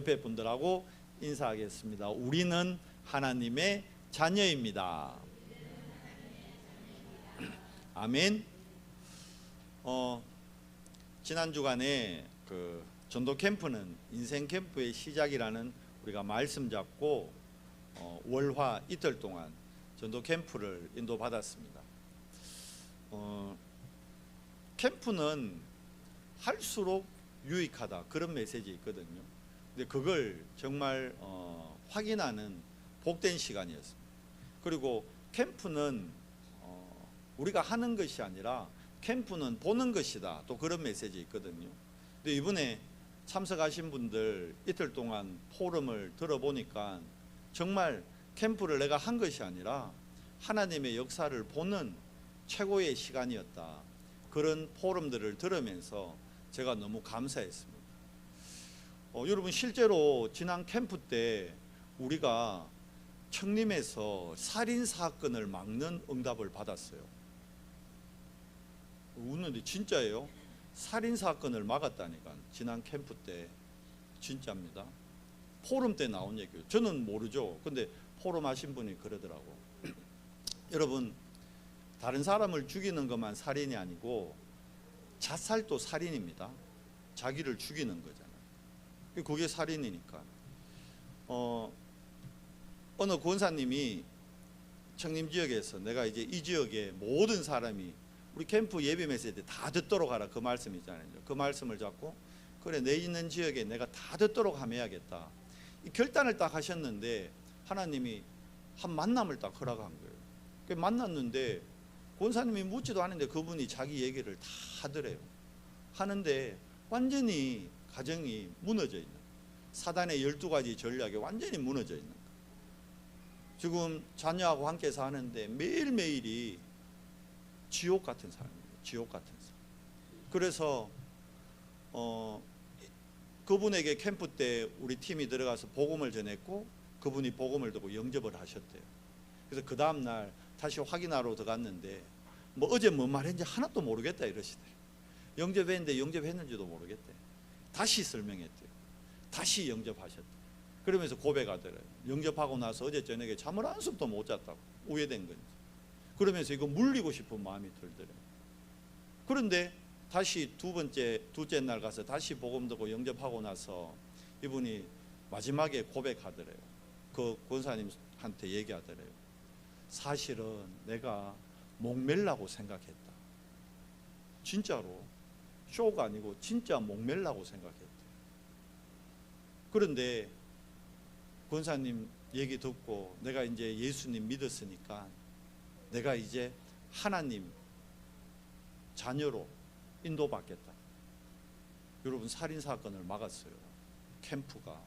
옆에 분들하고 인사하겠습니다. 우리는 하나님의 자녀입니다. 아멘. 지난 주간에 그 전도 캠프는 인생 캠프의 시작이라는 우리가 말씀 잡고 월화 이틀 동안 전도 캠프를 인도받았습니다. 캠프는 할수록 유익하다, 그런 메시지 있거든요. 근데 그걸 정말 확인하는 복된 시간이었습니다. 그리고 캠프는 우리가 하는 것이 아니라 캠프는 보는 것이다, 또 그런 메시지 있거든요. 근데 이번에 참석하신 분들 이틀 동안 포럼을 들어보니까 정말 캠프를 내가 한 것이 아니라 하나님의 역사를 보는 최고의 시간이었다, 그런 포럼들을 들으면서 제가 너무 감사했습니다. 여러분, 실제로 지난 캠프 때 우리가 청림에서 살인사건을 막는 응답을 받았어요. 웃는데 진짜예요. 살인사건을 막았다니까. 지난 캠프 때. 진짜입니다. 포럼 때 나온 얘기예요. 저는 모르죠. 근데 포럼 하신 분이 그러더라고. 여러분, 다른 사람을 죽이는 것만 살인이 아니고 자살도 살인입니다. 자기를 죽이는 거잖아요. 그게 살인이니까. 어느 권사님이 청림 지역에서 내가 이제 이 지역의 모든 사람이 우리 캠프 예배 메시지 때 다 듣도록 하라, 그 말씀 있잖아요. 그 말씀을 잡고 그래, 내 있는 지역에 내가 다 듣도록 하면 해야겠다, 이 결단을 딱 하셨는데 하나님이 한 만남을 딱 허락한 거예요. 그 만났는데 권사님이 묻지도 않은데 그분이 자기 얘기를 다 하더래요. 하는데 완전히 가정이 무너져 있는, 사단의 12가지 전략에 완전히 무너져 있는 거예요. 지금 자녀하고 함께 사는데 매일매일이 지옥 같은 사람이에요. 지옥 같은 사람. 그래서 그분에게 캠프 때 우리 팀이 들어가서 복음을 전했고 그분이 복음을 듣고 영접을 하셨대요. 그래서 그 다음날 다시 확인하러 들어갔는데 뭐 어제 뭔 말했는지 하나도 모르겠다 이러시더래요. 영접했는데 영접했는지도 모르겠대. 다시 설명했대요. 다시 영접하셨대요. 그러면서 고백하더래요. 영접하고 나서 어제 저녁에 잠을 한숨도 못 잤다고, 우회된 건지. 그러면서 이거 물리고 싶은 마음이 들더래요. 그런데 다시 둘째 날 가서 다시 복음 듣고 영접하고 나서 이분이 마지막에 고백하더래요. 그 권사님한테 얘기하더래요. 사실은 내가 목멜라고 생각했다. 진짜로 쇼가 아니고 진짜 목멜라고 생각했다. 그런데 권사님 얘기 듣고 내가 이제 예수님 믿었으니까 내가 이제 하나님 자녀로 인도받겠다. 여러분, 살인사건을 막았어요. 캠프가.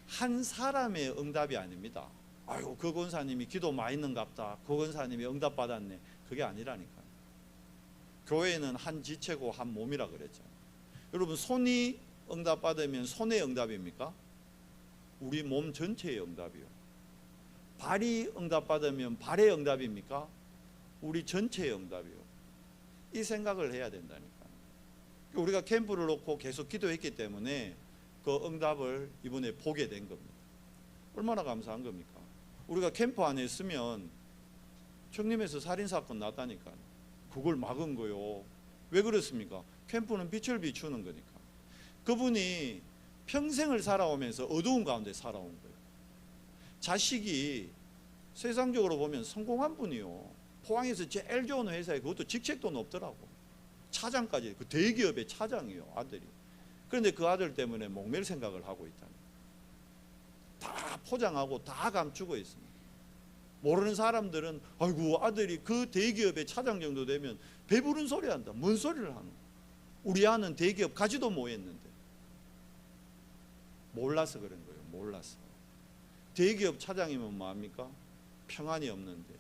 한 사람의 응답이 아닙니다. 아이고, 그 권사님이 기도 많이 했는갑다, 그 권사님이 응답받았네, 그게 아니라니까요. 교회는 한 지체고 한 몸이라 그랬잖아요. 여러분, 손이 응답받으면 손의 응답입니까? 우리 몸 전체의 응답이요. 발이 응답받으면 발의 응답입니까? 우리 전체의 응답이요. 이 생각을 해야 된다니까. 우리가 캠프를 놓고 계속 기도했기 때문에 그 응답을 이번에 보게 된 겁니다. 얼마나 감사한 겁니까? 우리가 캠프 안에 있으면 청림에서 살인사건 났다니까. 그걸 막은 거요. 왜 그렇습니까? 캠프는 빛을 비추는 거니까. 그분이 평생을 살아오면서 어두운 가운데 살아온 거예요. 자식이 세상적으로 보면 성공한 분이요. 포항에서 제일 좋은 회사에 그것도 직책도 높더라고. 차장까지, 그 대기업의 차장이요, 아들이. 그런데 그 아들 때문에 목맬 생각을 하고 있다니. 다 포장하고 다 감추고 있습니다. 모르는 사람들은 아이고, 아들이 그 대기업의 차장 정도 되면 배부른 소리 한다. 뭔 소리를 하는 거야? 우리 아는 대기업 가지도 못했는데. 몰라서 그런 거예요. 몰라서. 대기업 차장이면 뭐합니까? 평안이 없는데.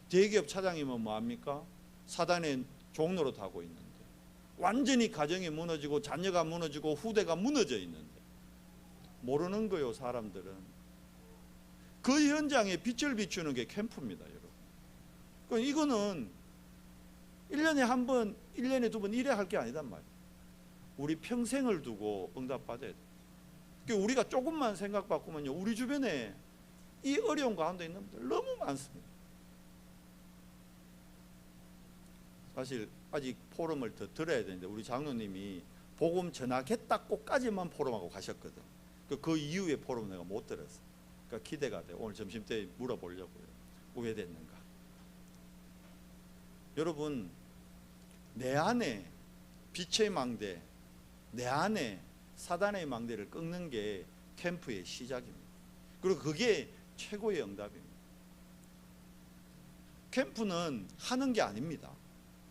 대기업 차장이면 뭐합니까? 사단의 종로로 타고 있는데. 완전히 가정이 무너지고 자녀가 무너지고 후대가 무너져 있는데. 모르는 거예요, 사람들은. 그 현장에 빛을 비추는 게 캠프입니다, 여러분. 그러니까 이거는 1년에 한 번, 1년에 두 번 이래 할 게 아니단 말이에요. 우리 평생을 두고 응답받아야 돼요. 우리가 조금만 생각 바꾸면요, 우리 주변에 이 어려운 가운데 있는 분들 너무 많습니다. 사실 아직 포럼을 더 들어야 되는데 우리 장로님이 복음 전하겠다고까지만 포럼하고 가셨거든. 그 이후에 포럼 내가 못 들었어. 그러니까 기대가 돼. 오늘 점심때 물어보려고요. 왜 됐는가? 여러분, 내 안에 빛의 망대, 내 안에 사단의 망대를 꺾는 게 캠프의 시작입니다. 그리고 그게 최고의 응답입니다. 캠프는 하는 게 아닙니다.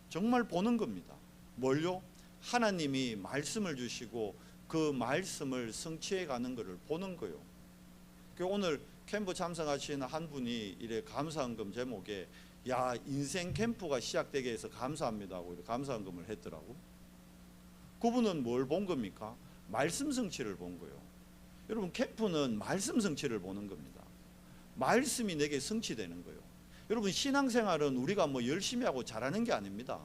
정말 보는 겁니다. 뭘요? 하나님이 말씀을 주시고 그 말씀을 성취해 가는 것을 보는 거요. 오늘 캠프 참석하신 한 분이 이래 감사헌금 제목에 야, 인생 캠프가 시작되게 해서 감사합니다 하고 감사헌금을 했더라고. 그분은 뭘 본 겁니까? 말씀 성취를 본 거예요. 여러분, 캠프는 말씀 성취를 보는 겁니다. 말씀이 내게 성취되는 거예요. 여러분, 신앙생활은 우리가 뭐 열심히 하고 잘하는 게 아닙니다.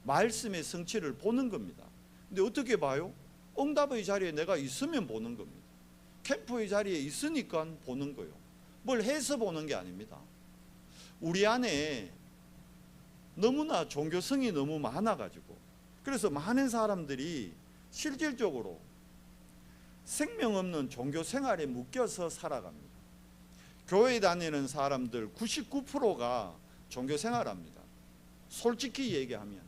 말씀의 성취를 보는 겁니다. 근데 어떻게 봐요? 응답의 자리에 내가 있으면 보는 겁니다. 캠프의 자리에 있으니까 보는 거예요. 뭘 해서 보는 게 아닙니다. 우리 안에 너무나 종교성이 너무 많아가지고, 그래서 많은 사람들이 실질적으로 생명 없는 종교 생활에 묶여서 살아갑니다. 교회 다니는 사람들 99%가 종교 생활합니다. 솔직히 얘기하면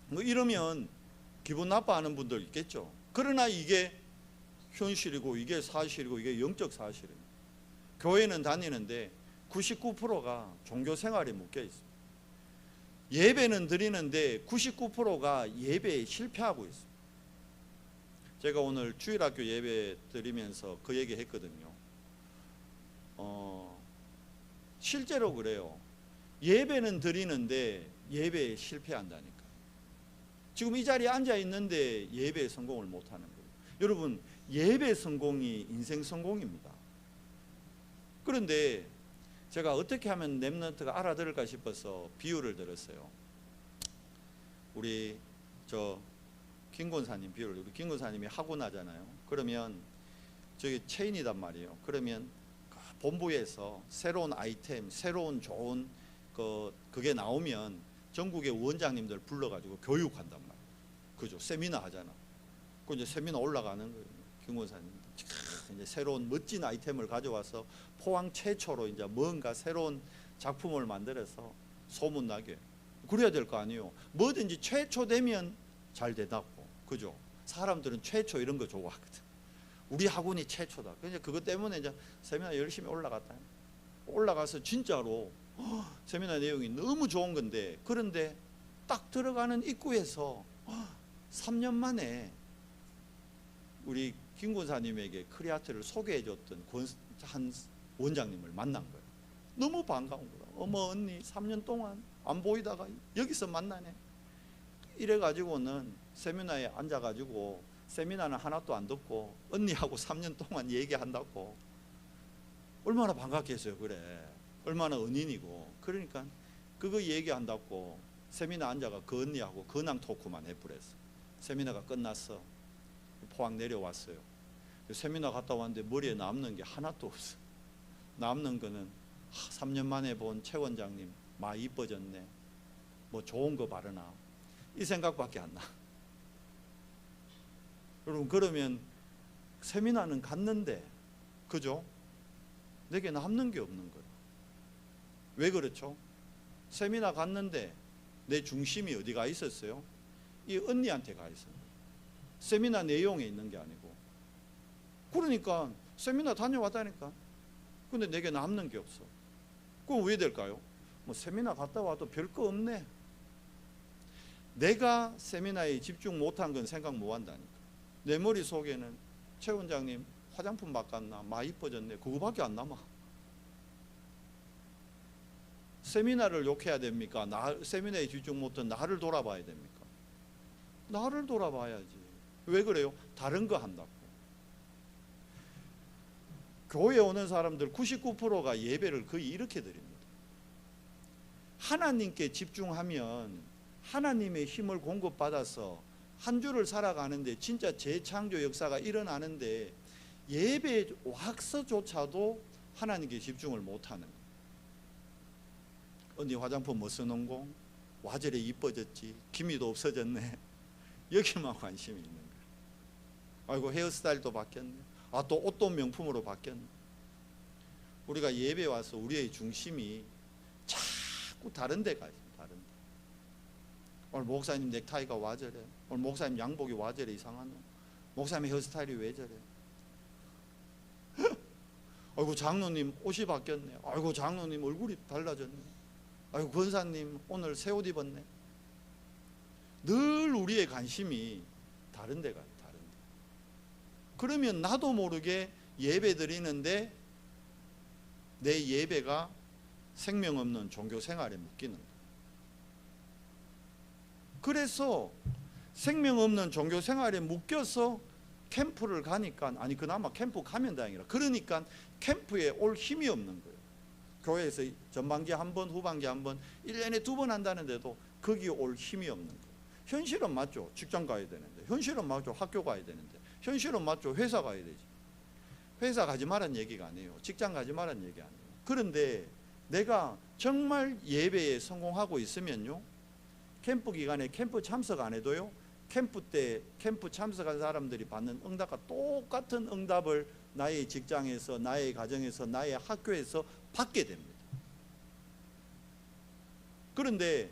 뭐 이러면 기분 나빠하는 분들 있겠죠. 그러나 이게 현실이고 이게 사실이고 이게 영적 사실입니다. 교회는 다니는데 99%가 종교 생활에 묶여 있습니다. 예배는 드리는데 99%가 예배에 실패하고 있습니다. 제가 오늘 주일학교 예배 드리면서 그 얘기 했거든요. 실제로 그래요. 예배는 드리는데 예배에 실패한다니까. 지금 이 자리에 앉아 있는데 예배에 성공을 못하는 거예요. 여러분, 예배 성공이 인생 성공입니다. 그런데 제가 어떻게 하면 렘넌트가 알아들을까 싶어서 비유를 들었어요. 우리 김권사님 비유를, 우리 김권사님이 하고 나잖아요. 그러면 저기 체인이단 말이에요. 그러면 본부에서 새로운 아이템, 새로운 좋은 그게 나오면 전국의 원장님들 불러가지고 교육한단 말이에요. 그죠? 세미나 하잖아. 그 이제 세미나 올라가는 거예요. 김권사님 이제 새로운 멋진 아이템을 가져와서 포항 최초로 이제 뭔가 새로운 작품을 만들어서 소문나게 그래야 될 거 아니에요. 뭐든지 최초 되면 잘 되다고. 그죠? 사람들은 최초 이런 거 좋아하거든. 우리 학원이 최초다. 그것 때문에 이제 세미나 열심히 올라가서 진짜로 세미나 내용이 너무 좋은 건데, 그런데 딱 들어가는 입구에서 3년 만에 우리 김 권사님에게 크리아트를 소개해줬던 한 원장님을 만난 거예요. 너무 반가운 거예요. 어머 언니 3년 동안 안 보이다가 여기서 만나네. 이래가지고는 세미나에 앉아가지고 세미나는 하나도 안 듣고 언니하고 3년 동안 얘기한다고. 얼마나 반갑겠어요. 그래, 얼마나 은인이고. 그러니까 그거 얘기한다고 세미나 앉아가 그 언니하고 근황 토크만 해버렸어. 세미나가 끝났어. 포항 내려왔어요. 세미나 갔다 왔는데 머리에 남는 게 하나도 없어. 남는 거는 3년 만에 본 최 원장님 많이 이뻐졌네, 뭐 좋은 거 바르나, 이 생각밖에 안 나. 여러분, 그러면 세미나는 갔는데, 그죠? 내게 남는 게 없는 거예요. 왜 그렇죠? 세미나 갔는데 내 중심이 어디가 있었어요? 이 언니한테 가 있어요. 세미나 내용에 있는 게 아니고. 그러니까 세미나 다녀왔다니까. 근데 내게 남는 게 없어. 그럼 왜 될까요? 뭐 세미나 갔다 와도 별거 없네. 내가 세미나에 집중 못한 건 생각 못 한다니까. 내 머릿속에는 최 원장님 화장품 바꿨나, 많이 이뻐졌네, 그거밖에 안 남아. 세미나를 욕해야 됩니까? 세미나에 집중 못한 나를 돌아봐야 됩니까? 나를 돌아봐야지. 왜 그래요? 다른 거 한다고. 교회 오는 사람들 99%가 예배를 거의 이렇게 드립니다. 하나님께 집중하면 하나님의 힘을 공급받아서 한 주를 살아가는데 진짜 재창조 역사가 일어나는데, 예배 와서조차도 하나님께 집중을 못하는 거예요. 언니 화장품 뭐 써놓은 거? 와저래 이뻐졌지? 기미도 없어졌네. 여기만 관심이 있는 거예요. 아이고 헤어스타일도 바뀌었네. 아, 또 옷도 명품으로 바뀌었네. 우리가 예배 와서 우리의 중심이 자꾸 다른 데 가요. 다른 데. 오늘 목사님 넥타이가 와 저래? 오늘 목사님 양복이 와 저래 이상하노? 목사님 헤어스타일이 왜 저래? 아이고 장로님 옷이 바뀌었네. 아이고 장로님 얼굴이 달라졌네. 아이고 권사님 오늘 새 옷 입었네. 늘 우리의 관심이 다른 데 가요. 다른 데. 그러면 나도 모르게 예배 드리는데 내 예배가 생명 없는 종교 생활에 묶이는 거예요. 그래서 생명 없는 종교 생활에 묶여서 캠프를 가니까, 아니 그나마 캠프 가면 다행이라, 그러니까 캠프에 올 힘이 없는 거예요. 교회에서 전반기 한 번, 후반기 한 번, 1년에 2번 한다는데도 거기에 올 힘이 없는 거예요. 현실은 맞죠. 직장 가야 되는데. 현실은 맞죠. 학교 가야 되는데. 현실은 맞죠. 회사 가야 되지. 회사 가지 말란 얘기가 아니에요. 직장 가지 말란 얘기 아니에요. 그런데 내가 정말 예배에 성공하고 있으면요, 캠프 기간에 캠프 참석 안 해도요, 캠프 때 캠프 참석한 사람들이 받는 응답과 똑같은 응답을 나의 직장에서, 나의 가정에서, 나의 학교에서 받게 됩니다. 그런데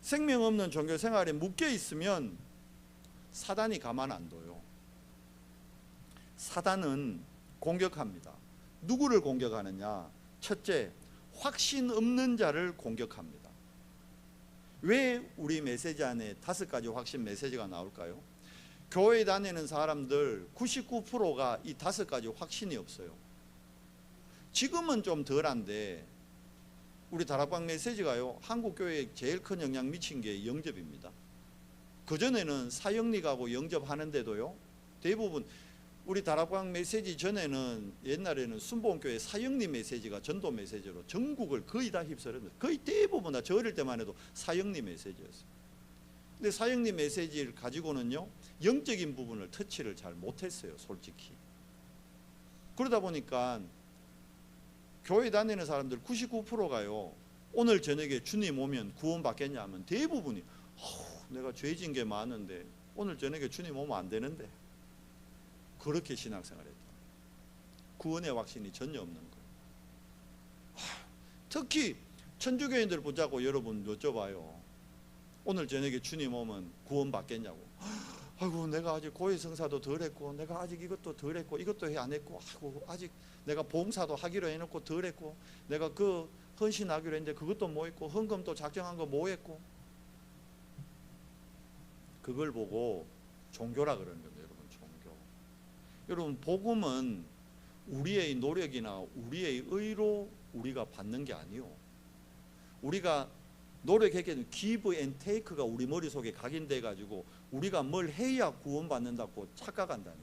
생명 없는 종교 생활에 묶여 있으면 사단이 가만 안 둬요. 사단은 공격합니다. 누구를 공격하느냐? 첫째, 확신 없는 자를 공격합니다. 왜 우리 메시지 안에 5가지 확신 메시지가 나올까요? 교회 다니는 사람들 99%가 이 5가지 확신이 없어요. 지금은 좀 덜한데 우리 다락방 메시지가요, 한국 교회에 제일 큰 영향 미친 게 영접입니다. 그전에는 사역리가고 영접하는데도요, 대부분 우리 다락방 메시지 전에는, 옛날에는 순복음교회 사역리 메시지가 전도 메시지로 전국을 거의 다 휩쓸었는데, 거의 대부분 다 저 어릴 때만 해도 사역리 메시지였어요. 근데 사역리 메시지를 가지고는요, 영적인 부분을 터치를 잘 못했어요, 솔직히. 그러다 보니까 교회 다니는 사람들 99%가요, 오늘 저녁에 주님 오면 구원 받겠냐 하면 대부분이 내가 죄진 게 많은데 오늘 저녁에 주님 오면 안 되는데, 그렇게 신앙생활을 했다. 구원의 확신이 전혀 없는 거예요. 특히 천주교인들 보자고 여러분 여쭤봐요. 오늘 저녁에 주님 오면 구원 받겠냐고. 아이고 내가 아직 고해성사도 덜 했고, 내가 아직 이것도 덜 했고, 이것도 안 했고, 아이고 아직 내가 봉사도 하기로 해놓고 덜 했고, 내가 그 헌신하기로 했는데 그것도 뭐 했고, 헌금도 작정한 거 뭐 했고. 그걸 보고 종교라 그러는 겁니다. 여러분, 종교. 여러분, 복음은 우리의 노력이나 우리의 의로 우리가 받는 게 아니요, 우리가 노력했기 때문에 give and take가 우리 머릿속에 각인돼 가지고 우리가 뭘 해야 구원받는다고 착각한다니까.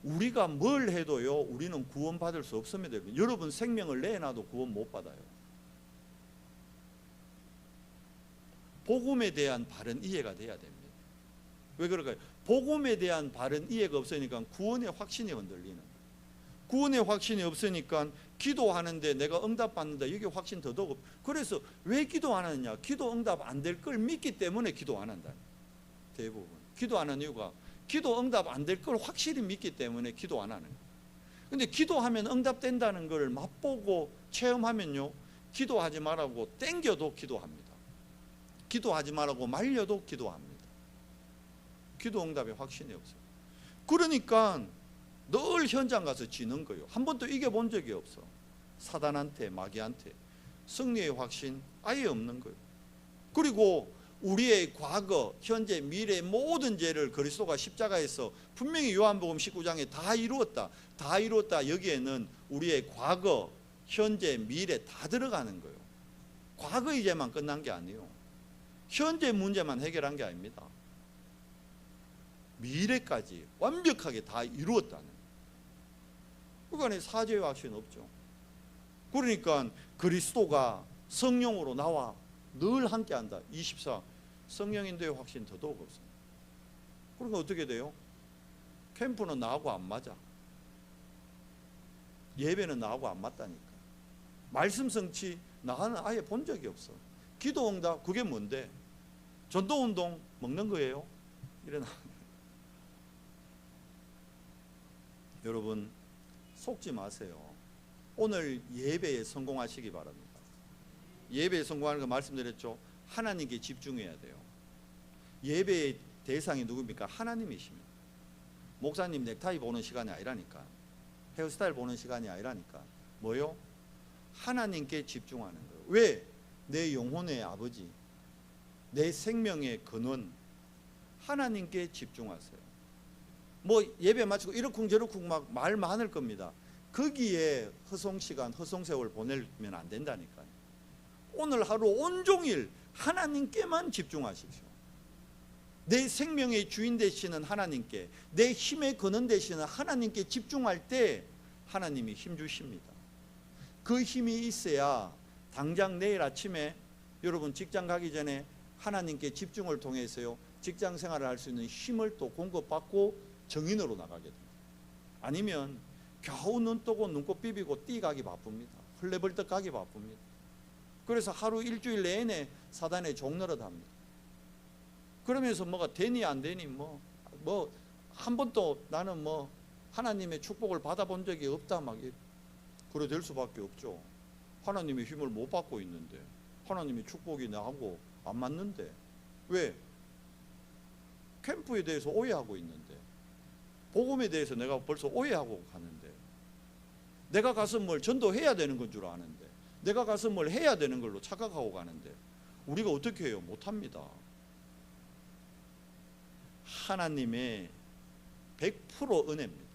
우리가 뭘 해도요, 우리는 구원받을 수 없습니다. 여러분 생명을 내놔도 구원 못 받아요. 복음에 대한 바른 이해가 돼야 됩니다. 왜 그럴까요? 복음에 대한 바른 이해가 없으니까 구원의 확신이 흔들리는 거예요. 구원의 확신이 없으니까 기도하는데 내가 응답받는다, 이게 확신 더더욱. 그래서 왜 기도 안 하느냐? 기도 응답 안 될 걸 믿기 때문에 기도 안 한다. 대부분 기도 안 하는 이유가 기도 응답 안 될 걸 확실히 믿기 때문에 기도 안 하는 거예요. 근데 기도하면 응답된다는 걸 맛보고 체험하면요, 기도하지 말라고 땡겨도 기도합니다. 기도하지 말라고 말려도 기도합니다. 기도 응답에 확신이 없어요. 그러니까 늘 현장 가서 지는 거예요. 한 번도 이겨본 적이 없어. 사단한테, 마귀한테. 승리의 확신 아예 없는 거예요. 그리고 우리의 과거, 현재, 미래 모든 죄를 그리스도가 십자가에서 분명히 요한복음 19장에 다 이루었다, 다 이루었다. 여기에는 우리의 과거, 현재, 미래 다 들어가는 거예요. 과거의 죄만 끝난 게 아니에요. 현재 문제만 해결한 게 아닙니다. 미래까지 완벽하게 다 이루었다는. 그러니까 사죄의 확신 없죠. 그러니까 그리스도가 성령으로 나와 늘 함께한다. 24 성령인도의 확신 더더욱 없습니다. 그러니까 어떻게 돼요? 캠프는 나하고 안 맞아. 예배는 나하고 안 맞다니까. 말씀 성취 나는 아예 본 적이 없어. 기도 응답 그게 뭔데? 전도운동 먹는 거예요? 이래. 여러분 속지 마세요. 오늘 예배에 성공하시기 바랍니다. 예배에 성공하는 거 말씀드렸죠. 하나님께 집중해야 돼요. 예배의 대상이 누굽니까? 하나님이십니다. 목사님 넥타이 보는 시간이 아니라니까. 헤어스타일 보는 시간이 아니라니까. 뭐요? 하나님께 집중하는 거예요. 왜? 내 영혼의 아버지, 내 생명의 근원 하나님께 집중하세요. 뭐 예배 마치고 이러쿵저러쿵 막 말 많을 겁니다. 거기에 허송시간 허송세월 보내면 안 된다니까요. 오늘 하루 온종일 하나님께만 집중하십시오. 내 생명의 주인 되시는 하나님께, 내 힘의 근원 되시는 하나님께 집중할 때 하나님이 힘 주십니다. 그 힘이 있어야 당장 내일 아침에 여러분 직장 가기 전에 하나님께 집중을 통해서요 직장 생활을 할 수 있는 힘을 또 공급받고 정인으로 나가게 됩니다. 아니면 겨우 눈 뜨고 눈곱 비비고 뛰가기 바쁩니다. 헐레벌떡 가기 바쁩니다. 그래서 하루 일주일 내내 사단의 종노릇 합니다. 그러면서 뭐가 되니 안 되니 뭐 한 번도 나는 뭐 하나님의 축복을 받아본 적이 없다 막 그래 될 수밖에 없죠. 하나님의 힘을 못 받고 있는데, 하나님의 축복이 나하고 안 맞는데, 왜? 캠프에 대해서 오해하고 있는데, 복음에 대해서 내가 벌써 오해하고 가는데, 내가 가서 뭘 전도해야 되는 건 줄 아는데, 내가 가서 뭘 해야 되는 걸로 착각하고 가는데, 우리가 어떻게 해요? 못합니다. 하나님의 100% 은혜입니다.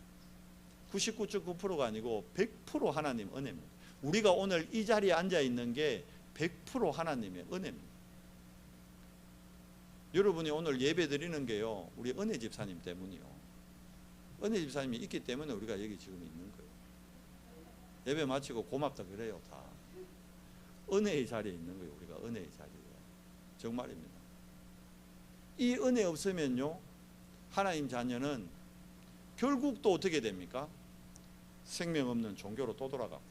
99.9%가 아니고 100% 하나님 은혜입니다. 우리가 오늘 이 자리에 앉아 있는 게 100% 하나님의 은혜입니다. 여러분이 오늘 예배 드리는 게요, 우리 은혜 집사님 때문이요. 은혜 집사님이 있기 때문에 우리가 여기 지금 있는 거예요. 예배 마치고 고맙다 그래요. 다 은혜의 자리에 있는 거예요. 우리가 은혜의 자리에. 정말입니다. 이 은혜 없으면요 하나님 자녀는 결국 또 어떻게 됩니까? 생명 없는 종교로 또 돌아가고,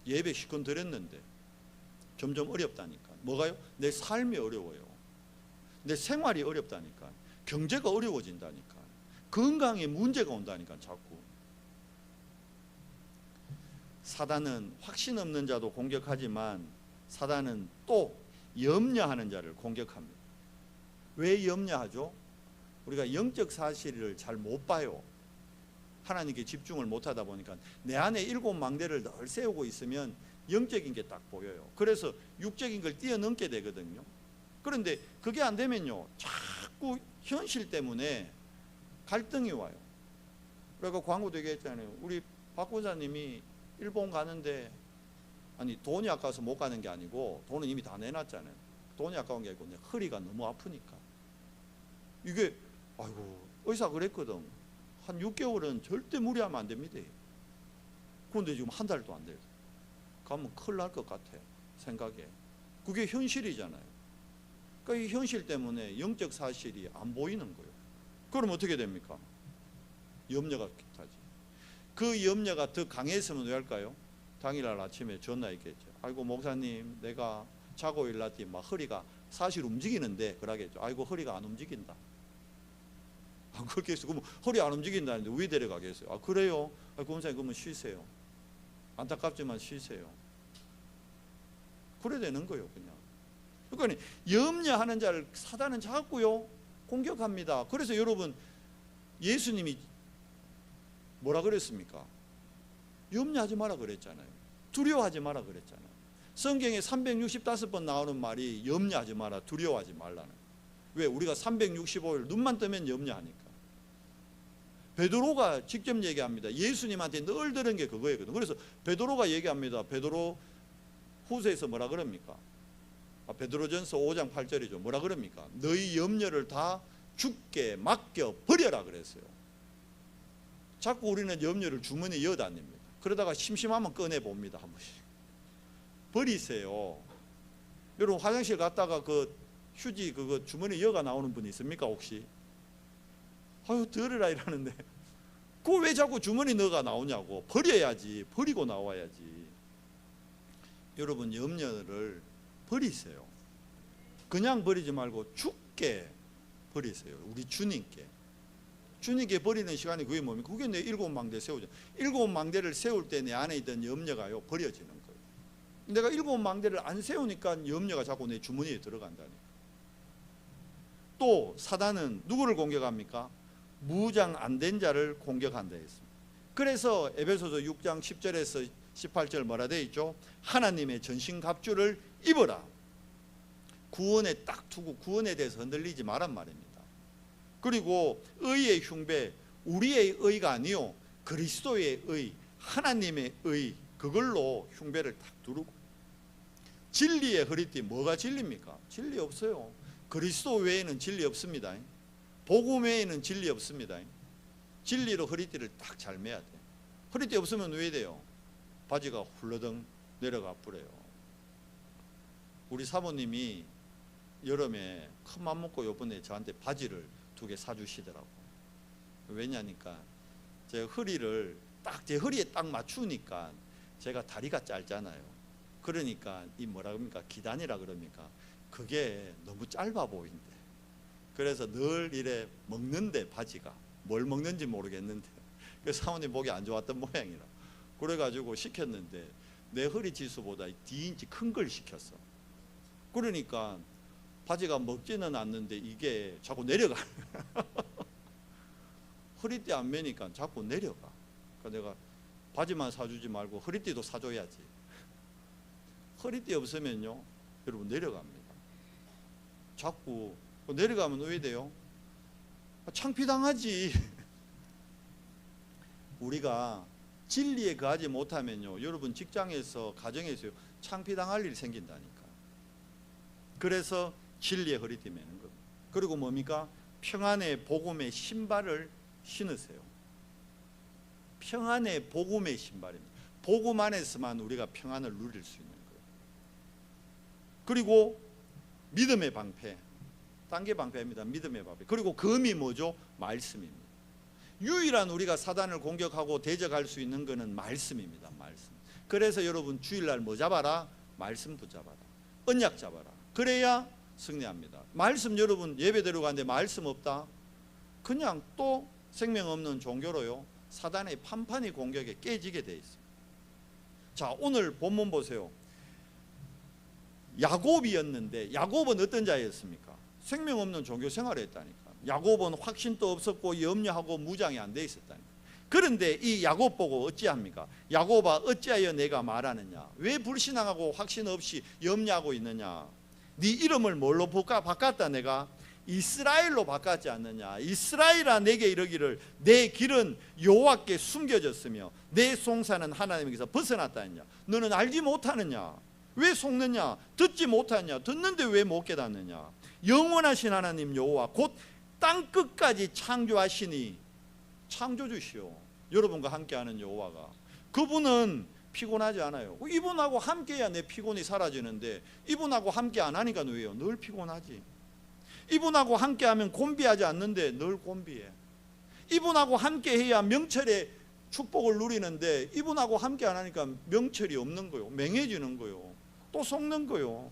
예배 시건 드렸는데 점점 어렵다니까. 뭐가요? 내 삶이 어려워요. 내 생활이 어렵다니까. 경제가 어려워진다니까. 건강에 문제가 온다니까. 자꾸 사단은 확신 없는 자도 공격하지만 사단은 또 염려하는 자를 공격합니다. 왜 염려하죠? 우리가 영적 사실을 잘 못 봐요. 하나님께 집중을 못하다 보니까 내 안에 7망대를 늘 세우고 있으면 영적인 게 딱 보여요. 그래서 육적인 걸 뛰어넘게 되거든요. 그런데 그게 안 되면요 자꾸 현실 때문에 갈등이 와요. 그러니까 광고도 얘기했잖아요. 우리 박 권사님이 일본 가는데, 아니 돈이 아까워서 못 가는 게 아니고 돈은 이미 다 내놨잖아요. 돈이 아까운 게 아니고 허리가 너무 아프니까. 이게 아이고 의사 그랬거든. 한 6개월은 절대 무리하면 안 됩니다. 그런데 지금 한 달도 안 돼요. 가면 큰일 날 것 같아 생각에. 그게 현실이잖아요. 그러니까 이 현실 때문에 영적 사실이 안 보이는 거예요. 그럼 어떻게 됩니까? 염려가 타지. 그 염려가 더 강했으면 왜 할까요? 당일날 아침에 전화했겠죠. 아이고 목사님 내가 자고 일났더니 막 허리가 사실 움직이는데 그러겠죠. 아이고 허리가 안 움직인다. 그렇게 해서 그러면 허리 안 움직인다는데 왜 데려가겠어요? 아 그래요? 아, 권사님 그러면 쉬세요. 안타깝지만 쉬세요. 그래 되는 거예요 그냥. 그러니까 염려하는 자를 사단은 자꾸요 공격합니다. 그래서 여러분 예수님이 뭐라 그랬습니까? 염려하지 마라 그랬잖아요. 두려워하지 마라 그랬잖아요. 성경에 365번 나오는 말이 염려하지 마라, 두려워하지 말라는. 왜? 우리가 365일 눈만 뜨면 염려하니까. 베드로가 직접 얘기합니다. 예수님한테 늘 들은 게 그거였거든요. 그래서 베드로가 얘기합니다. 베드로 후서에서 뭐라 그럽니까? 베드로전서 5장 8절이죠. 뭐라 그럽니까? 너희 염려를 다 주께 맡겨 버려라 그랬어요. 자꾸 우리는 염려를 주머니에 이어다닙니다. 그러다가 심심하면 꺼내봅니다. 한 번씩. 버리세요. 여러분 화장실 갔다가 그 휴지 그거 주머니 이어가 나오는 분 있습니까 혹시? 아유 들으라 이러는데 그거 왜 자꾸 주머니 넣어가 나오냐고. 버려야지. 버리고 나와야지. 여러분, 염려를 버리세요. 그냥 버리지 말고 죽게 버리세요. 우리 주님께. 주님께 버리는 시간이 그게 뭡니까? 그게 내 일곱 망대 세우죠. 일곱 망대를 세울 때 내 안에 있던 염려가요, 버려지는 거예요. 내가 일곱 망대를 안 세우니까 염려가 자꾸 내 주머니에 들어간다니까. 또 사단은 누구를 공격합니까? 무장 안 된 자를 공격한다 했습니다. 그래서 에베소서 6장 10절에서 18절 뭐라 되어 있죠? 하나님의 전신갑주를 입어라. 구원에 딱 두고 구원에 대해서 흔들리지 말란 말입니다. 그리고 의의 흉배, 우리의 의가 아니요 그리스도의 의, 하나님의 의, 그걸로 흉배를 딱 두르고, 진리의 허리띠. 뭐가 진리입니까? 진리 없어요. 그리스도 외에는 진리 없습니다. 복음 외에는 진리 없습니다. 진리로 허리띠를 딱 잘 매야 돼. 허리띠 없으면 왜 돼요? 바지가 훌러덩 내려가 버려요. 우리 사모님이 여름에 큰 맘 먹고 요번에 저한테 바지를 2개 사주시더라고. 왜냐니까 제 허리를 딱 제 허리에 딱 맞추니까 제가 다리가 짧잖아요. 그러니까 이 뭐라 그럽니까? 기단이라 그럽니까? 그게 너무 짧아 보인대. 그래서 늘 이래 먹는데 바지가 뭘 먹는지 모르겠는데 그래서 사모님 보기 안 좋았던 모양이라. 그래가지고 시켰는데 내 허리 지수보다 D인치 큰 걸 시켰어. 그러니까 바지가 먹지는 않는데 이게 자꾸 내려가. 허리띠 안 매니까 자꾸 내려가. 그러니까 내가 바지만 사주지 말고 허리띠도 사줘야지. 허리띠 없으면요 여러분 내려갑니다. 자꾸 내려가면 왜 돼요? 창피당하지. 우리가 진리에 거하지 못하면요 여러분 직장에서 가정에서요 창피당할 일이 생긴다니까. 그래서 진리의 허리띠 매는 겁니다. 그리고 뭡니까? 평안의 복음의 신발을 신으세요. 평안의 복음의 신발입니다. 복음 안에서만 우리가 평안을 누릴 수 있는 거예요. 그리고 믿음의 방패, 단계 방패입니다. 믿음의 방패. 그리고 검이 뭐죠? 말씀입니다. 유일한 우리가 사단을 공격하고 대적할 수 있는 것은 말씀입니다. 말씀. 그래서 여러분 주일날 뭐 잡아라? 말씀 붙잡아라. 언약 잡아라. 그래야 승리합니다. 말씀 여러분 예배드리고 가는데 말씀 없다? 그냥 또 생명 없는 종교로요 사단의 판판이 공격에 깨지게 돼 있어요. 자, 오늘 본문 보세요. 야곱이었는데 야곱은 어떤 자였습니까? 생명 없는 종교 생활을 했다니까. 야곱은 확신도 없었고 염려하고 무장이 안 돼 있었다니까. 그런데 이 야곱 보고 어찌합니까? 야곱아 어찌하여 내가 말하느냐? 왜 불신앙하고 확신 없이 염려하고 있느냐? 네 이름을 뭘로 바꿨다? 내가 이스라엘로 바꿨지 않느냐? 이스라엘아 내게 이르기를 내 길은 여호와께 숨겨졌으며 내 송사는 하나님에게서 벗어났다 했냐? 너는 알지 못하느냐? 왜 속느냐? 듣지 못하느냐? 듣는데 왜 못 깨닫느냐? 영원하신 하나님 여호와 곧 땅끝까지 창조하시니 창조주시오. 여러분과 함께하는 여호와가 그분은 피곤하지 않아요. 이분하고 함께해야 내 피곤이 사라지는데 이분하고 함께 안 하니까 왜요? 늘 피곤하지. 이분하고 함께하면 곤비하지 않는데 늘 곤비해. 이분하고 함께해야 명철의 축복을 누리는데 이분하고 함께 안 하니까 명철이 없는 거요. 맹해지는 거요. 또 속는 거요.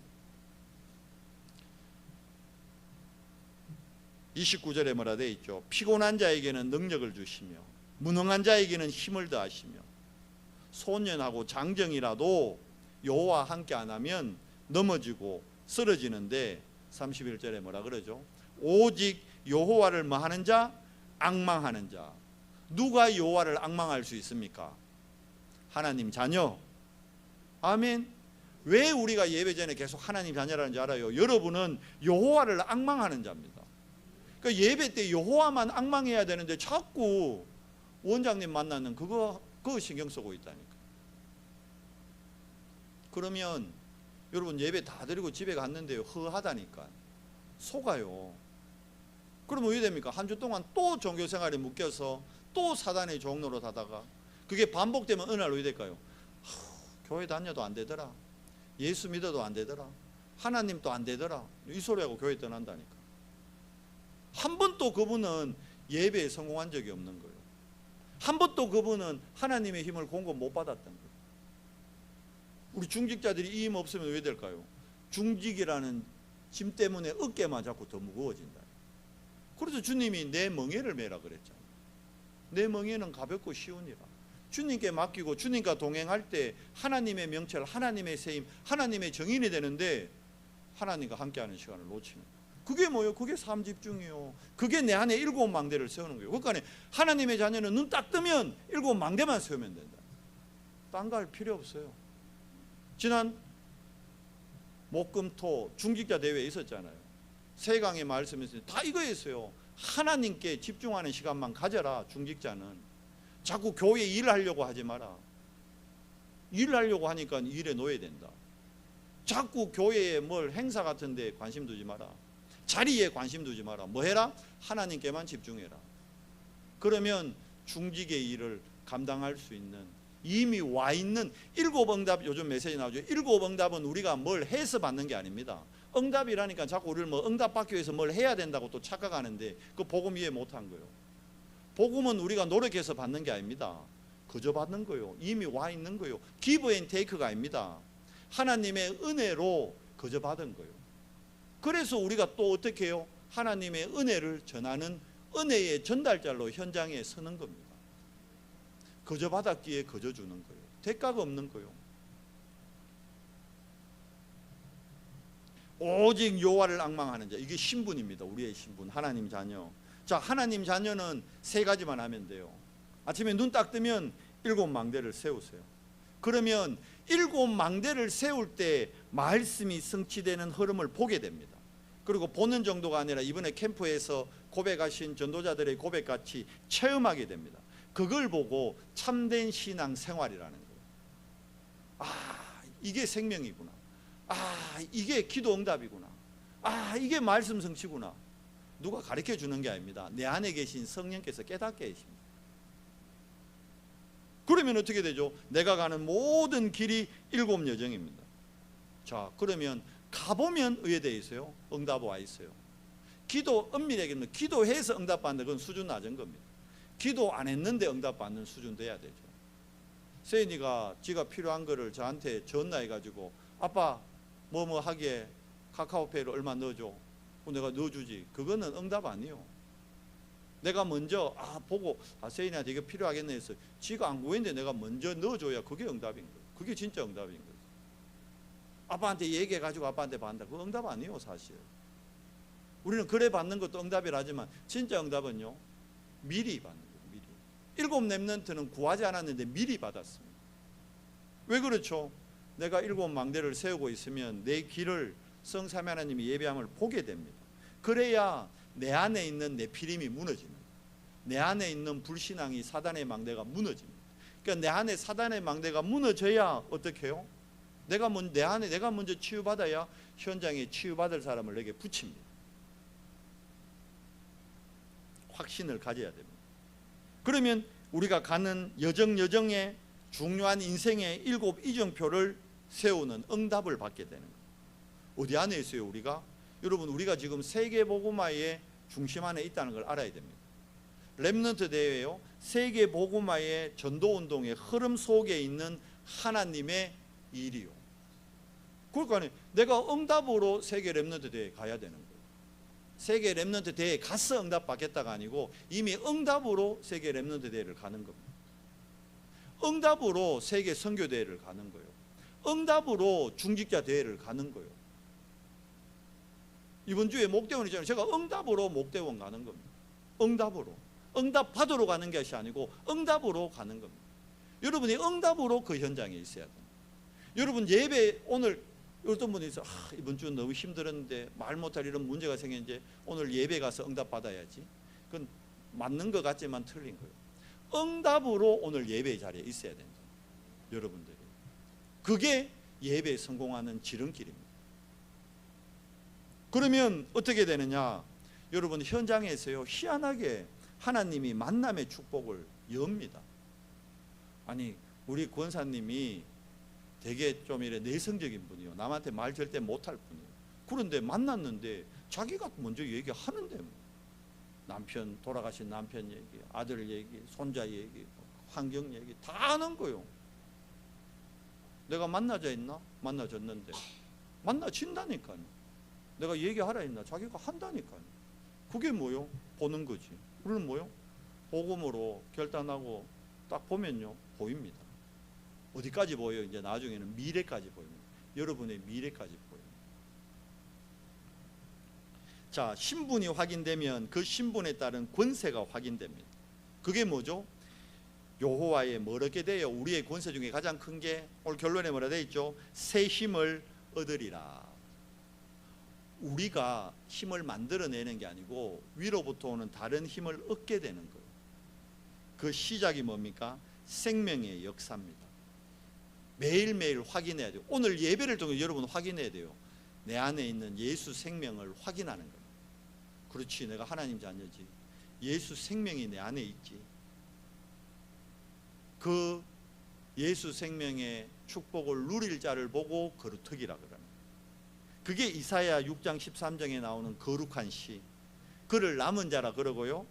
29절에 뭐라 되어 있죠? 피곤한 자에게는 능력을 주시며 무능한 자에게는 힘을 더하시며 소년하고 장정이라도 여호와 함께 안 하면 넘어지고 쓰러지는데 31절에 뭐라 그러죠? 오직 여호와를 뭐 하는 자? 앙망하는 자. 누가 여호와를 앙망할 수 있습니까? 하나님 자녀. 아멘. 왜 우리가 예배 전에 계속 하나님 자녀라는 줄 알아요? 여러분은 여호와를 앙망하는 자입니다. 그러니까 예배 때 여호와만 앙망해야 되는데 자꾸 원장님 만나는 그거 신경 쓰고 있다니까. 그러면 여러분 예배 다 드리고 집에 갔는데요 허하다니까. 속아요. 그러면 왜 됩니까? 한 주 동안 또 종교생활에 묶여서 또 사단의 종로로 다다가 그게 반복되면 어느 날 왜 될까요? 교회 다녀도 안 되더라. 예수 믿어도 안 되더라. 하나님도 안 되더라. 이 소리하고 교회 떠난다니까. 한 번도 그분은 예배에 성공한 적이 없는 거예요. 한 번도 그분은 하나님의 힘을 공급 못 받았던 거예요. 우리 중직자들이 이 힘 없으면 왜 될까요? 중직이라는 짐 때문에 어깨만 자꾸 더 무거워진다. 그래서 주님이 내 멍에를 메라 그랬잖아요. 내 멍에는 가볍고 쉬우니라. 주님께 맡기고 주님과 동행할 때 하나님의 명철, 하나님의 세임, 하나님의 정인이 되는데 하나님과 함께하는 시간을 놓치는 거예요. 그게 뭐예요? 그게 삶 집중이요. 그게 내 안에 일곱 망대를 세우는 거예요. 그러니까 하나님의 자녀는 눈 딱 뜨면 일곱 망대만 세우면 된다. 딴 거 할 필요 없어요. 지난 목금토 중직자 대회에 있었잖아요. 세강의 말씀에서 다 이거였어요. 하나님께 집중하는 시간만 가져라. 중직자는 자꾸 교회 일을 하려고 하지 마라. 일을 하려고 하니까 일에 놓여야 된다. 자꾸 교회에 뭘 행사 같은 데 관심 두지 마라. 자리에 관심 두지 마라. 뭐 해라? 하나님께만 집중해라. 그러면 중직의 일을 감당할 수 있는, 이미 와 있는 일곱 응답, 요즘 메시지 나오죠. 일곱 응답은 우리가 뭘 해서 받는 게 아닙니다. 응답이라니까 자꾸 우리를 뭐 응답 받기 위해서 뭘 해야 된다고 또 착각하는데 그 복음 이해 못한 거예요. 복음은 우리가 노력해서 받는 게 아닙니다. 그저 받는 거예요. 이미 와 있는 거예요. 기브 앤 테이크가 아닙니다. 하나님의 은혜로 그저 받은 거예요. 그래서 우리가 또 어떻게 해요? 하나님의 은혜를 전하는 은혜의 전달자로 현장에 서는 겁니다. 그저 받았기에 그저 주는 거예요. 대가가 없는 거예요. 오직 여호와를 앙망하는 자, 이게 신분입니다. 우리의 신분, 하나님 자녀. 자, 하나님 자녀는 세 가지만 하면 돼요. 아침에 눈 딱 뜨면 일곱 망대를 세우세요. 그러면 일곱 망대를 세울 때 말씀이 성취되는 흐름을 보게 됩니다. 그리고 보는 정도가 아니라 이번에 캠프에서 고백하신 전도자들의 고백같이 체험하게 됩니다. 그걸 보고 참된 신앙 생활이라는 거예요. 아, 이게 생명이구나. 아, 이게 기도 응답이구나. 아, 이게 말씀 성취구나. 누가 가르쳐 주는 게 아닙니다. 내 안에 계신 성령께서 깨닫게 하십니다. 그러면 어떻게 되죠? 내가 가는 모든 길이 일곱 여정입니다. 자, 그러면 가보면 의에 있어요. 응답 와 있어요. 기도 은밀하게 기도해서 응답받는 건 수준 낮은 겁니다. 기도 안 했는데 응답받는 수준 돼야 되죠. 세인이가 지가 필요한 거를 저한테 전화해가지고 아빠 뭐 하기에 카카오페이로 얼마 넣어줘. 내가 넣어주지. 그거는 응답 아니에요. 내가 먼저 보고 세인이한테 이거 필요하겠네 해서 지가 안 구했는데 내가 먼저 넣어줘야 그게 응답인 거예요. 그게 진짜 응답인 거예요. 아빠한테 얘기해가지고 아빠한테 받는다. 그거 응답 아니에요 사실. 우리는 그래 받는 것도 응답이라지만 진짜 응답은요 미리 받는 거예요. 미리. 일곱 렘넌트는 구하지 않았는데 미리 받았습니다. 왜 그렇죠? 내가 일곱 망대를 세우고 있으면 내 길을 성삼위 하나님이 예배함을 보게 됩니다. 그래야 내 안에 있는 내피림이 무너집니다. 내 안에 있는 불신앙이 사단의 망대가 무너집니다. 그러니까 내 안에 사단의 망대가 무너져야 어떻게 해요? 내가 먼저 치유받아야 현장에 치유받을 사람을 내게 붙입니다. 확신을 가져야 됩니다. 그러면 우리가 가는 여정의 중요한 인생의 일곱 이정표를 세우는 응답을 받게 되는 거예요. 어디 안에 있어요 우리가? 여러분 우리가 지금 세계복음화의 중심 안에 있다는 걸 알아야 됩니다. 렘넌트 대회요 세계복음화의 전도운동의 흐름 속에 있는 하나님의 일이요. 그러니까 내가 응답으로 세계 렘넌트 대회에 가야 되는 거예요. 세계 렘넌트 대회에 가서 응답 받겠다가 아니고 이미 응답으로 세계 렘넌트 대회를 가는 겁니다. 응답으로 세계 선교 대회를 가는 거예요. 응답으로 중직자 대회를 가는 거예요. 이번 주에 목대원이잖아요. 제가 응답으로 목대원 가는 겁니다. 응답으로. 응답 받으러 가는 것이 아니고 응답으로 가는 겁니다. 여러분이 응답으로 그 현장에 있어야 됩니다. 여러분 예배 오늘 어떤 분이 있어 이번 주 너무 힘들었는데 말 못할 이런 문제가 생겼는데 오늘 예배 가서 응답 받아야지. 그건 맞는 것 같지만 틀린 거예요. 응답으로 오늘 예배 자리에 있어야 된다. 여러분들이. 그게 예배에 성공하는 지름길입니다. 그러면 어떻게 되느냐? 여러분 현장에서요 희한하게 하나님이 만남의 축복을 엽니다. 아니 우리 권사님이 되게 좀 이래 내성적인 분이요. 남한테 말 절대 못할 분이에요. 그런데 만났는데 자기가 먼저 얘기하는데 뭐. 남편, 돌아가신 남편 얘기, 아들 얘기, 손자 얘기, 환경 얘기 다 하는 거요. 내가 만나자 했나? 만나졌는데 만나진다니까요. 내가 얘기하라 했나? 자기가 한다니까요. 그게 뭐요? 보는 거지. 물론 뭐요? 복음으로 결단하고 딱 보면요, 보입니다. 어디까지 보여요? 이제 나중에는 미래까지 보입니다. 여러분의 미래까지 보여요. 자, 신분이 확인되면 그 신분에 따른 권세가 확인됩니다. 그게 뭐죠? 여호와의 뭐르게 되어 우리의 권세 중에 가장 큰 게 오늘 결론에 뭐라 되어 있죠? 새 힘을 얻으리라. 우리가 힘을 만들어내는 게 아니고 위로부터 오는 다른 힘을 얻게 되는 거예요. 그 시작이 뭡니까? 생명의 역사입니다. 매일매일 확인해야 돼요. 오늘 예배를 통해 여러분 확인해야 돼요. 내 안에 있는 예수 생명을 확인하는 거예요. 그렇지, 내가 하나님 자녀지. 예수 생명이 내 안에 있지. 그 예수 생명의 축복을 누릴 자를 보고 거루터기라 그럽니다. 그게 이사야 6장 13장에 나오는 거룩한 시. 그를 남은 자라 그러고요,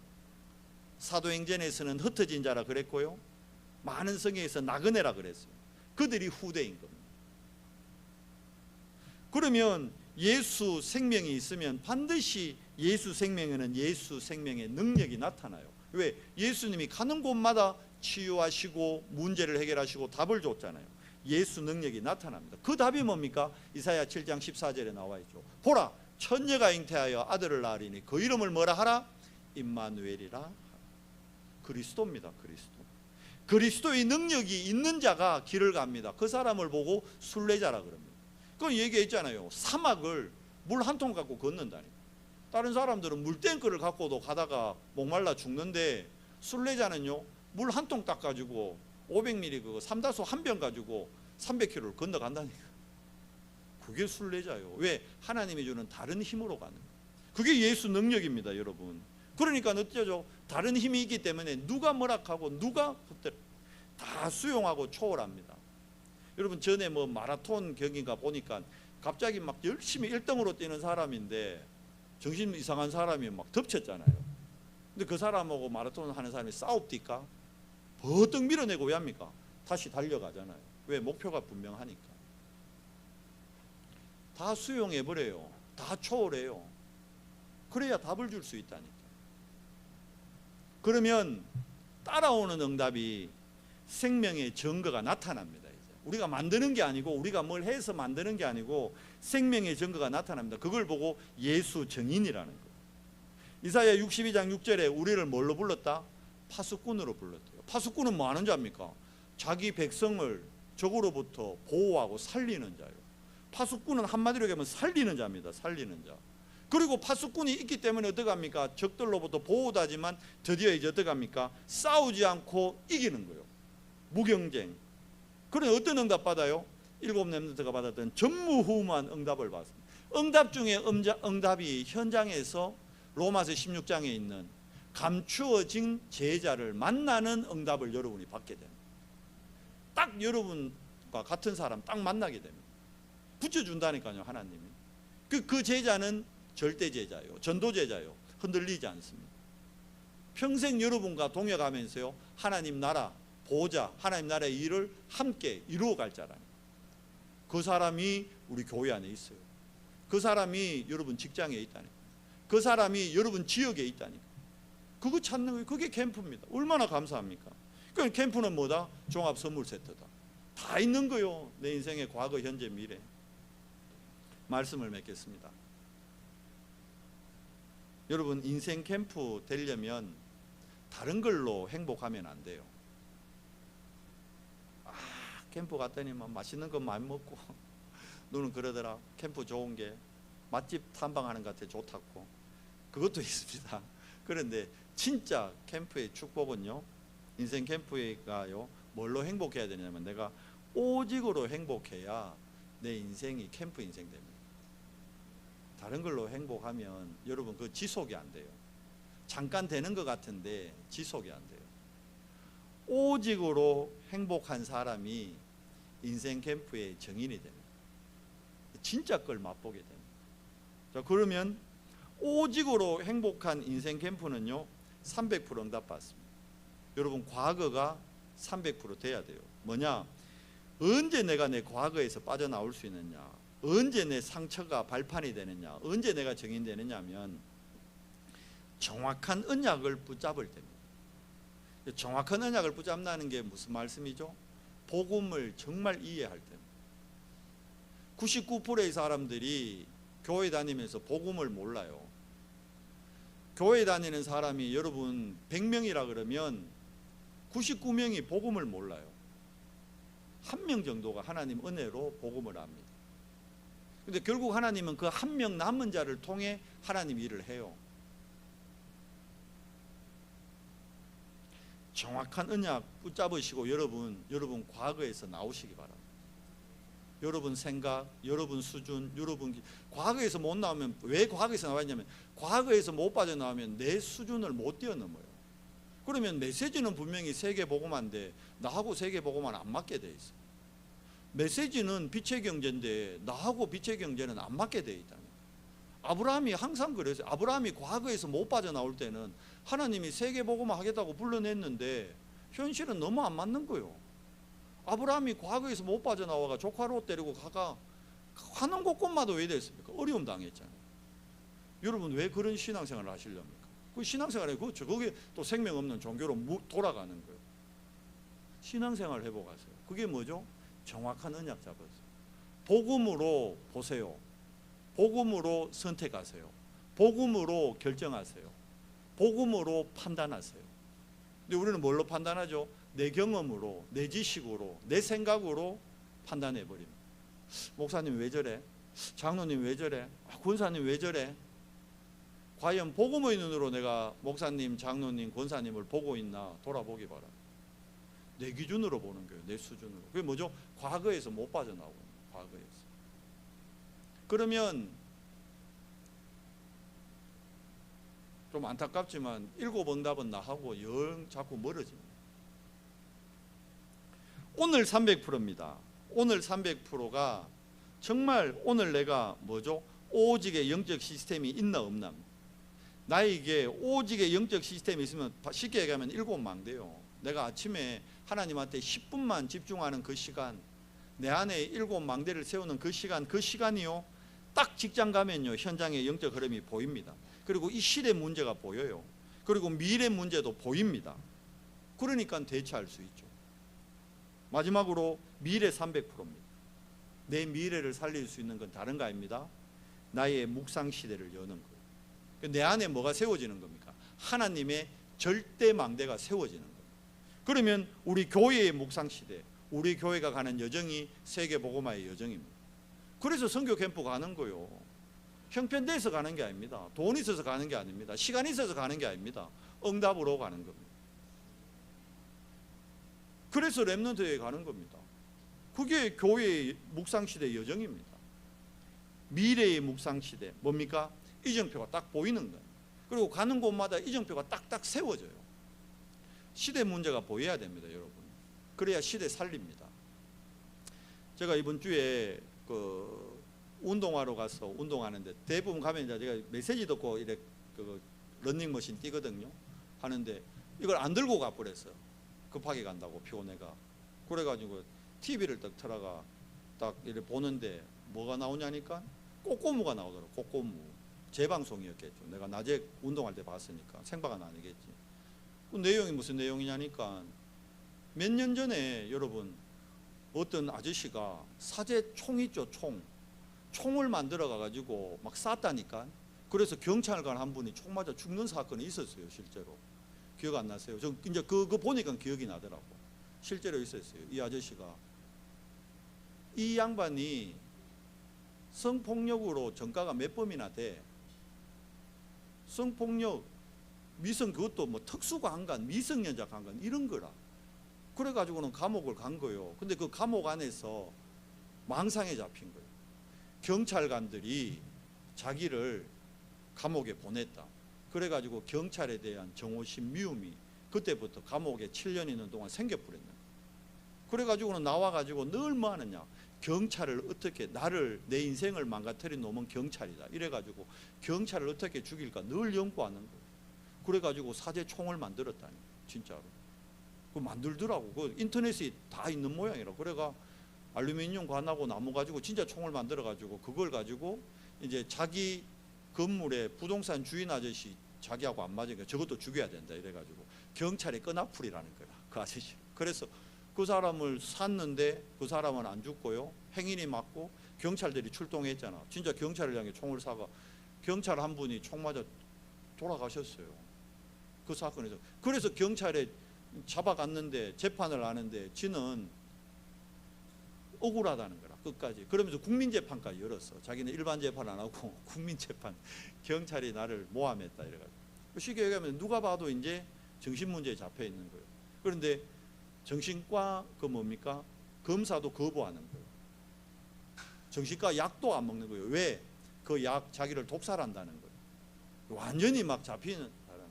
사도행전에서는 흩어진 자라 그랬고요, 많은 성경에서 나그네라 그랬어요. 그들이 후대인 겁니다. 그러면 예수 생명이 있으면 반드시 예수 생명에는 예수 생명의 능력이 나타나요. 왜? 예수님이 가는 곳마다 치유하시고 문제를 해결하시고 답을 줬잖아요. 예수 능력이 나타납니다. 그 답이 뭡니까? 이사야 7장 14절에 나와 있죠. 보라, 처녀가 잉태하여 아들을 낳으리니 그 이름을 뭐라 하라? 임마누엘이라. 그리스도입니다. 그리스도. 그리스도의 능력이 있는 자가 길을 갑니다. 그 사람을 보고 순례자라 그럽니다. 그건 얘기했잖아요. 사막을 물 한 통 갖고 걷는다니까. 다른 사람들은 물탱크를 갖고도 가다가 목말라 죽는데, 순례자는요, 물 한 통 딱 가지고 500ml 그거 삼다수 한 병 가지고 300km를 건너간다니까. 그게 순례자예요. 왜? 하나님이 주는 다른 힘으로 가는 거예요. 그게 예수 능력입니다, 여러분. 그러니까 어쩌죠? 다른 힘이 있기 때문에 누가 뭐락하고 누가 다 수용하고 초월합니다. 여러분, 전에 뭐 마라톤 경기인가 보니까 갑자기 막 열심히 1등으로 뛰는 사람인데 정신 이상한 사람이 막 덮쳤잖아요. 근데 그 사람하고 마라톤 하는 사람이 싸웁니까? 버뜩 밀어내고 왜 합니까? 다시 달려가잖아요. 왜? 목표가 분명하니까. 다 수용해버려요. 다 초월해요. 그래야 답을 줄 수 있다니까. 그러면 따라오는 응답이 생명의 증거가 나타납니다. 이제 우리가 만드는 게 아니고, 우리가 뭘 해서 만드는 게 아니고 생명의 증거가 나타납니다. 그걸 보고 예수 증인이라는 거예요. 이사야 62장 6절에 우리를 뭘로 불렀다? 파수꾼으로 불렀대요. 파수꾼은 뭐 하는 자입니까? 자기 백성을 적으로부터 보호하고 살리는 자예요. 파수꾼은 한마디로 얘기하면 살리는 자입니다. 살리는 자. 그리고 파수꾼이 있기 때문에 어떻게 합니까? 적들로부터 보호하지만 드디어 이제 어떻게 합니까? 싸우지 않고 이기는 거예요. 무경쟁. 그런데 어떤 응답 받아요? 7 렘넌트가 받았던 전무후무한 응답을 받습니다. 응답 중에 응답이 현장에서 로마서 16장에 있는 감추어진 제자를 만나는 응답을 여러분이 받게 됩니다. 딱 여러분과 같은 사람 딱 만나게 됩니다. 붙여준다니까요, 하나님이. 그 제자는 절대 제자요, 전도 제자요, 흔들리지 않습니다. 평생 여러분과 동역하면서요, 하나님 나라 보호자, 하나님 나라의 일을 함께 이루어갈 자라니. 그 사람이 우리 교회 안에 있어요. 그 사람이 여러분 직장에 있다니까. 그 사람이 여러분 지역에 있다니까. 그거 찾는 거예요. 그게 캠프입니다. 얼마나 감사합니까? 그러니까 캠프는 뭐다? 종합 선물 세트다. 다 있는 거요. 내 인생의 과거, 현재, 미래. 말씀을 맺겠습니다. 여러분, 인생 캠프 되려면 다른 걸로 행복하면 안 돼요. 캠프 갔더니 막 맛있는 거 많이 먹고 너는 그러더라. 캠프 좋은 게 맛집 탐방하는 것 같아 좋다고. 그것도 있습니다. 그런데 진짜 캠프의 축복은요, 인생 캠프가요, 뭘로 행복해야 되냐면 내가 오직으로 행복해야 내 인생이 캠프 인생 됩니다. 다른 걸로 행복하면 여러분 그 지속이 안 돼요. 잠깐 되는 것 같은데 지속이 안 돼요. 오직으로 행복한 사람이 인생 캠프의 정인이 됩니다. 진짜 걸 맛보게 됩니다. 자, 그러면 오직으로 행복한 인생 캠프는요 300% 응답 받습니다. 여러분 과거가 300% 돼야 돼요. 뭐냐? 언제 내가 내 과거에서 빠져나올 수 있느냐, 언제 내 상처가 발판이 되느냐, 언제 내가 정인되느냐 하면 정확한 언약을 붙잡을 때입니다. 정확한 언약을 붙잡는다는 게 무슨 말씀이죠? 복음을 정말 이해할 때입니다. 99%의 사람들이 교회 다니면서 복음을 몰라요. 교회 다니는 사람이 여러분 100명이라 그러면 99명이 복음을 몰라요. 1명 정도가 하나님 은혜로 복음을 압니다. 근데 결국 하나님은 그 1명 남은 자를 통해 하나님 일을 해요. 정확한 언약 붙잡으시고 여러분 과거에서 나오시기 바랍니다. 여러분 생각, 여러분 수준, 여러분 과거에서 못 나오면, 왜 과거에서 나왔냐면 과거에서 못 빠져나오면 내 수준을 못 뛰어넘어요. 그러면 메시지는 분명히 세계복음화인데 나하고 세계복음화는 안 맞게 돼 있어. 메시지는 빛의 경제인데 나하고 빛의 경제는 안 맞게 돼 있다. 아브라함이 항상 그랬어요. 아브라함이 과거에서 못 빠져나올 때는 하나님이 세계복음화 하겠다고 불러냈는데 현실은 너무 안 맞는 거예요. 아브라함이 과거에서 못 빠져나와가 조카로 데리고 가가 하는 곳곳마다 왜 됐습니까? 어려움 당했잖아요. 여러분 왜 그런 신앙생활을 하시렵니까? 그 신앙생활에 그게 또 생명 없는 종교로 돌아가는 거예요. 신앙생활 해보가세요. 그게 뭐죠? 정확한 언약 잡으세요. 복음으로 보세요. 복음으로 선택하세요. 복음으로 결정하세요. 복음으로 판단하세요. 근데 우리는 뭘로 판단하죠? 내 경험으로, 내 지식으로, 내 생각으로 판단해 버립니다. 목사님 왜 저래? 장로님 왜 저래? 권사님 왜 저래? 과연 복음의 눈으로 내가 목사님, 장로님, 권사님을 보고 있나 돌아보기 바랍니다. 내 기준으로 보는 거예요. 내 수준으로. 그게 뭐죠? 과거에서 못 빠져나오고, 과거에서. 그러면 좀 안타깝지만 7 응답은 나하고 영 자꾸 멀어집니다. 오늘 300%입니다. 오늘 300%가 정말 오늘 내가 뭐죠? 오직의 영적 시스템이 있나 없나. 나에게 오직의 영적 시스템이 있으면 쉽게 얘기하면 7망대요. 내가 아침에 하나님한테 10분만 집중하는 그 시간, 내 안에 7망대를 세우는 그 시간이요 딱 직장 가면요 현장의 영적 흐름이 보입니다. 그리고 이 시대 문제가 보여요. 그리고 미래 문제도 보입니다. 그러니까 대처할 수 있죠. 마지막으로 미래 300%입니다. 내 미래를 살릴 수 있는 건 다른 거 아닙니다. 나의 묵상 시대를 여는 거예요. 내 안에 뭐가 세워지는 겁니까? 하나님의 절대 망대가 세워지는 거예요. 그러면 우리 교회의 묵상 시대, 우리 교회가 가는 여정이 세계복음화의 여정입니다. 그래서 선교 캠프 가는 거요. 형편돼서 가는 게 아닙니다. 돈 있어서 가는 게 아닙니다. 시간 있어서 가는 게 아닙니다. 응답으로 가는 겁니다. 그래서 렘넌트에 가는 겁니다. 그게 교회의 묵상시대의 여정입니다. 미래의 묵상시대 뭡니까? 이정표가 딱 보이는 거예요. 그리고 가는 곳마다 이정표가 딱딱 세워져요. 시대 문제가 보여야 됩니다, 여러분. 그래야 시대 살립니다. 제가 이번 주에 운동하러 가서 운동하는데 대부분 가면 이제 제가 메시지 듣고 이렇게 러닝머신 뛰거든요. 하는데 이걸 안 들고 가버렸어요. 급하게 간다고 피곤해가. 그래가지고 TV를 딱 틀어가 딱 이렇게 보는데 뭐가 나오냐니까 꼬꼬무가 나오더라고. 꼬꼬무. 재방송이었겠죠. 내가 낮에 운동할 때 봤으니까 생방은 아니겠지. 그 내용이 무슨 내용이냐니까 몇 년 전에 여러분 어떤 아저씨가 사제 총 있죠. 총을 만들어 가지고 막 쐈다니까. 그래서 경찰관 한 분이 총 맞아 죽는 사건이 있었어요. 실제로. 기억 안 나세요? 저 이제 그거 보니까 기억이 나더라고. 실제로 있었어요. 이 아저씨가, 이 양반이 성폭력으로 전가가 몇 범이나 돼. 성폭력, 미성, 그것도 뭐 특수강간, 미성년자 강간 이런 거라. 그래가지고는 감옥을 간 거예요. 근데 그 감옥 안에서 망상에 잡힌 거예요. 경찰관들이 자기를 감옥에 보냈다. 그래가지고 경찰에 대한 정오심, 미움이 그때부터 감옥에 7년 있는 동안 생겨버렸는 거예요. 그래가지고는 나와가지고 늘 뭐 하느냐, 경찰을 어떻게, 내 인생을 망가뜨린 놈은 경찰이다 이래가지고 경찰을 어떻게 죽일까 늘 연구하는 거예요. 그래가지고 사제 총을 만들었다니, 진짜로. 그 만들더라고. 그 인터넷에 다 있는 모양이라. 그래가 알루미늄 관하고 나무 가지고 진짜 총을 만들어가지고 그걸 가지고 이제 자기 건물에 부동산 주인 아저씨 자기하고 안 맞으니까 저것도 죽여야 된다 이래가지고 경찰의 끈앞풀이라는 거야, 그 아저씨. 그래서 그 사람을 샀는데 그 사람은 안 죽고요, 행인이 맞고 경찰들이 출동했잖아. 진짜 경찰을 향해 총을 쏴가 경찰 한 분이 총 맞아 돌아가셨어요, 그 사건에서. 그래서 경찰에 잡아갔는데 재판을 하는데 지는 억울하다는 거라, 끝까지. 그러면서 국민재판까지 열었어. 자기는 일반 재판 안 하고 국민재판, 경찰이 나를 모함했다 이래가지고. 쉽게 얘기하면 누가 봐도 이제 정신문제에 잡혀 있는 거예요. 그런데 정신과 그 뭡니까? 검사도 거부하는 거예요. 정신과 약도 안 먹는 거예요. 왜? 그 약 자기를 독살한다는 거예요. 완전히 막 잡히는 사람.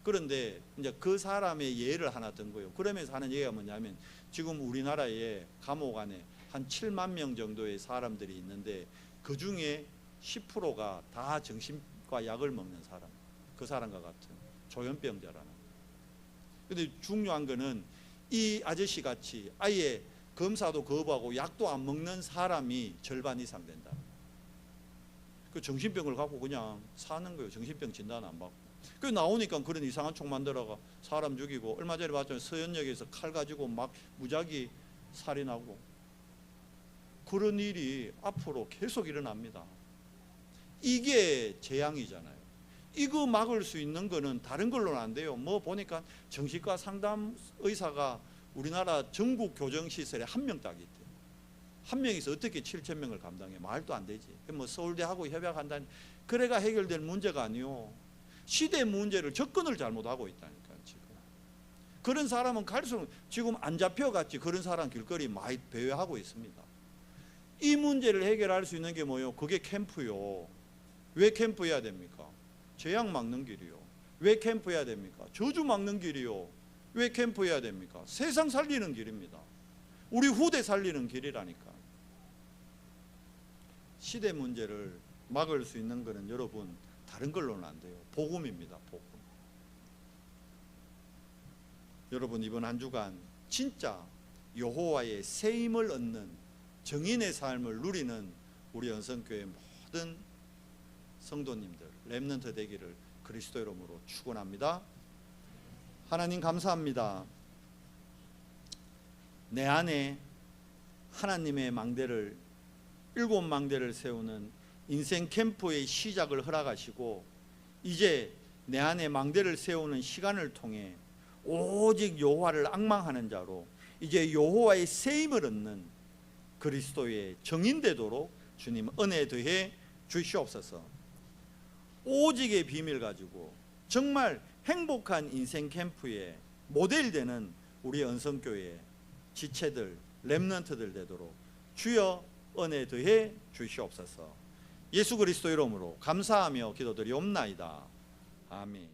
그런데 이제 그 사람의 예를 하나 든 거예요. 그러면서 하는 얘기가 뭐냐면, 지금 우리나라에 감옥 안에 한 7만 명 정도의 사람들이 있는데 그 중에 10%가 다 정신과 약을 먹는 사람, 그 사람과 같은 조현병자라는. 근데 중요한 거는 이 아저씨 같이 아예 검사도 거부하고 약도 안 먹는 사람이 절반 이상 된다. 그 정신병을 갖고 그냥 사는 거예요. 정신병 진단 안 받고. 그 나오니까 그런 이상한 총 만들어가 사람 죽이고, 얼마 전에 봤잖아요. 서현역에서 칼 가지고 막 무작위 살인하고. 그런 일이 앞으로 계속 일어납니다. 이게 재앙이잖아요. 이거 막을 수 있는 거는 다른 걸로는 안 돼요. 뭐 보니까 정신과 상담 의사가 우리나라 전국 교정시설에 한 명 딱 있대요. 한 명이서 어떻게 7,000명을 감당해? 말도 안 되지. 뭐 서울대하고 협약한다니. 그래가 해결될 문제가 아니요. 시대 문제를 접근을 잘못하고 있다니까요, 지금. 그런 사람은 갈수록 지금 안 잡혀갔지. 그런 사람 길거리 많이 배회하고 있습니다. 이 문제를 해결할 수 있는 게 뭐예요? 그게 캠프요. 왜 캠프해야 됩니까? 재앙 막는 길이요. 왜 캠프해야 됩니까? 저주 막는 길이요. 왜 캠프해야 됩니까? 세상 살리는 길입니다. 우리 후대 살리는 길이라니까. 시대 문제를 막을 수 있는 것은 여러분 다른 걸로는 안 돼요. 복음입니다. 복음. 여러분 이번 한 주간 진짜 여호와의 새 힘을 얻는 정인의 삶을 누리는 우리 연성교회 모든 성도님들, 렘넌트 되기를 그리스도 이름으로 축원합니다. 하나님 감사합니다. 내 안에 하나님의 망대를, 7망대를 세우는 인생 캠프의 시작을 허락하시고, 이제 내 안에 망대를 세우는 시간을 통해 오직 여호와를 앙망하는 자로 이제 여호와의 새 힘을 얻는 그리스도의 정인 되도록 주님 은혜 더해 주시옵소서. 오직의 비밀 가지고 정말 행복한 인생 캠프의 모델 되는 우리 연성교회 지체들, 렘넌트들 되도록 주여 은혜 더해 주시옵소서. 예수 그리스도 이름으로 감사하며 기도드리옵나이다. 아멘.